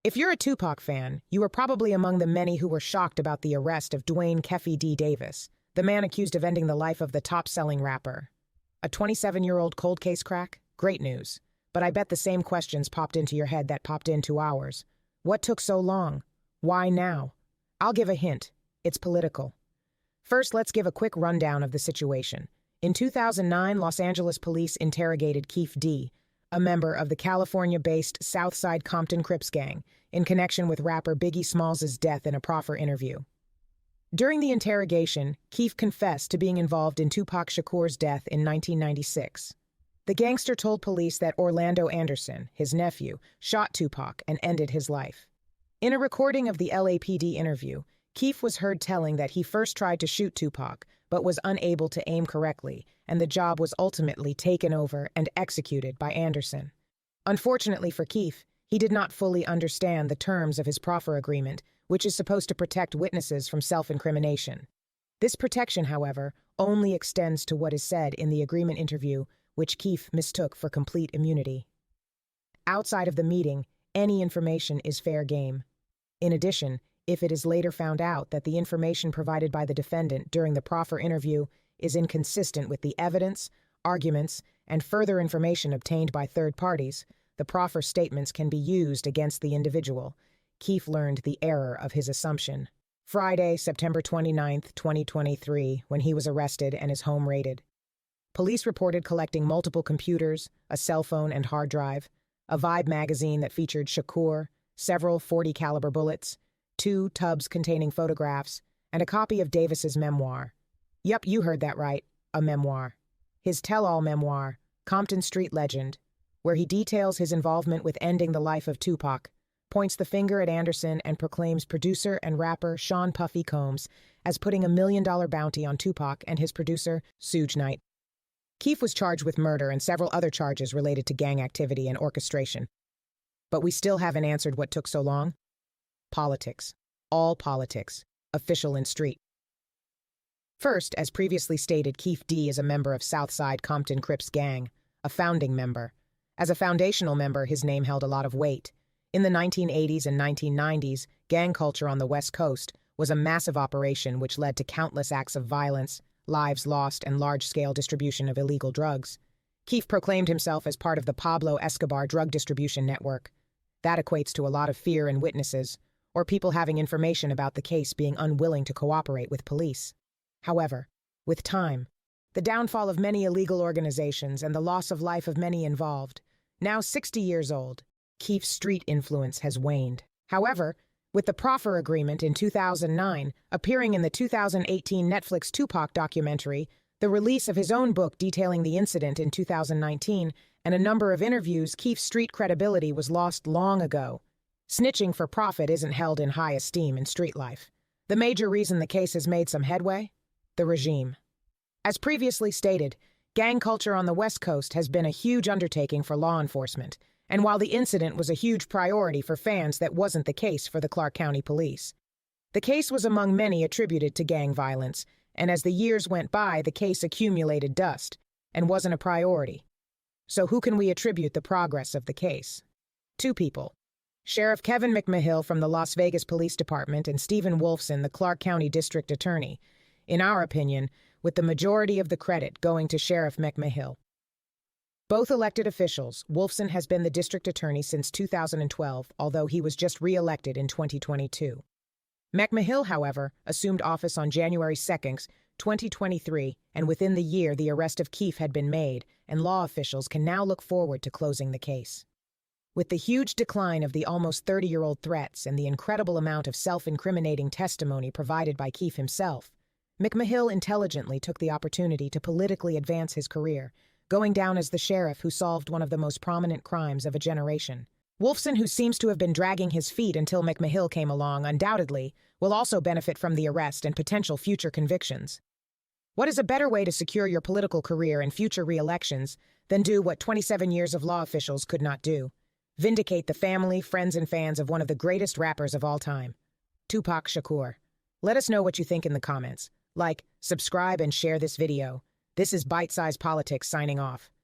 If you're a Tupac fan, you were probably among the many who were shocked about the arrest of Dwayne Keefe D. Davis, the man accused of ending the life of the top-selling rapper. A 27-year-old cold case crack? Great news. But I bet the same questions popped into your head that popped into ours. What took so long? Why now? I'll give a hint. It's political. First, let's give a quick rundown of the situation. In 2009, Los Angeles police interrogated Keefe D., a member of the California-based Southside Compton Crips gang, in connection with rapper Biggie Smalls' death in a proffer interview. During the interrogation, Keefe confessed to being involved in Tupac Shakur's death in 1996. The gangster told police that Orlando Anderson, his nephew, shot Tupac and ended his life. In a recording of the LAPD interview, Keefe was heard telling that he first tried to shoot Tupac, but was unable to aim correctly, and the job was ultimately taken over and executed by Anderson. Unfortunately for Keefe, he did not fully understand the terms of his proffer agreement, which is supposed to protect witnesses from self-incrimination. This protection, however, only extends to what is said in the agreement interview, which Keefe mistook for complete immunity. Outside of the meeting, any information is fair game. In addition, if it is later found out that the information provided by the defendant during the proffer interview is inconsistent with the evidence, arguments, and further information obtained by third parties, the proffer statements can be used against the individual. Keefe learned the error of his assumption. Friday, September 29, 2023, when he was arrested and his home raided. Police reported collecting multiple computers, a cell phone and hard drive, a Vibe magazine that featured Shakur, several .40 caliber bullets, 2 tubs containing photographs, and a copy of Davis's memoir. Yup, you heard that right, a memoir. His tell-all memoir, Compton Street Legend, where he details his involvement with ending the life of Tupac, points the finger at Anderson and proclaims producer and rapper Sean Puffy Combs as putting $1 million bounty on Tupac and his producer, Suge Knight. Keefe was charged with murder and several other charges related to gang activity and orchestration. But we still haven't answered what took so long. Politics. All politics. Official and street. First, as previously stated, Keefe D. is a member of Southside Compton Crips gang, a founding member. As a foundational member, his name held a lot of weight. In the 1980s and 1990s, gang culture on the West Coast was a massive operation which led to countless acts of violence, lives lost, and large-scale distribution of illegal drugs. Keefe proclaimed himself as part of the Pablo Escobar drug distribution network. That equates to a lot of fear in witnesses, or people having information about the case being unwilling to cooperate with police. However, with time, the downfall of many illegal organizations and the loss of life of many involved, now 60 years old, Keefe's street influence has waned. However, with the proffer agreement in 2009 appearing in the 2018 Netflix Tupac documentary, the release of his own book detailing the incident in 2019, and a number of interviews, Keefe's street credibility was lost long ago. Snitching for profit isn't held in high esteem in street life. The major reason the case has made some headway? The regime. As previously stated, gang culture on the West Coast has been a huge undertaking for law enforcement, and while the incident was a huge priority for fans, that wasn't the case for the Clark County Police. The case was among many attributed to gang violence, and as the years went by, the case accumulated dust and wasn't a priority. So who can we attribute the progress of the case? 2 people. Sheriff Kevin McMahill from the Las Vegas Police Department and Stephen Wolfson, the Clark County District Attorney, in our opinion, with the majority of the credit going to Sheriff McMahill. Both elected officials, Wolfson has been the district attorney since 2012, although he was just re-elected in 2022. McMahill, however, assumed office on January 2, 2023, and within the year the arrest of Keefe had been made, and law officials can now look forward to closing the case. With the huge decline of the almost 30-year-old threats and the incredible amount of self-incriminating testimony provided by Keefe himself, McMahill intelligently took the opportunity to politically advance his career, going down as the sheriff who solved one of the most prominent crimes of a generation. Wolfson, who seems to have been dragging his feet until McMahill came along, undoubtedly will also benefit from the arrest and potential future convictions. What is a better way to secure your political career and future re-elections than do what 27 years of law officials could not do? Vindicate the family, friends, and fans of one of the greatest rappers of all time, Tupac Shakur. Let us know what you think in the comments. Like, subscribe, and share this video. This is Bite Size Politics signing off.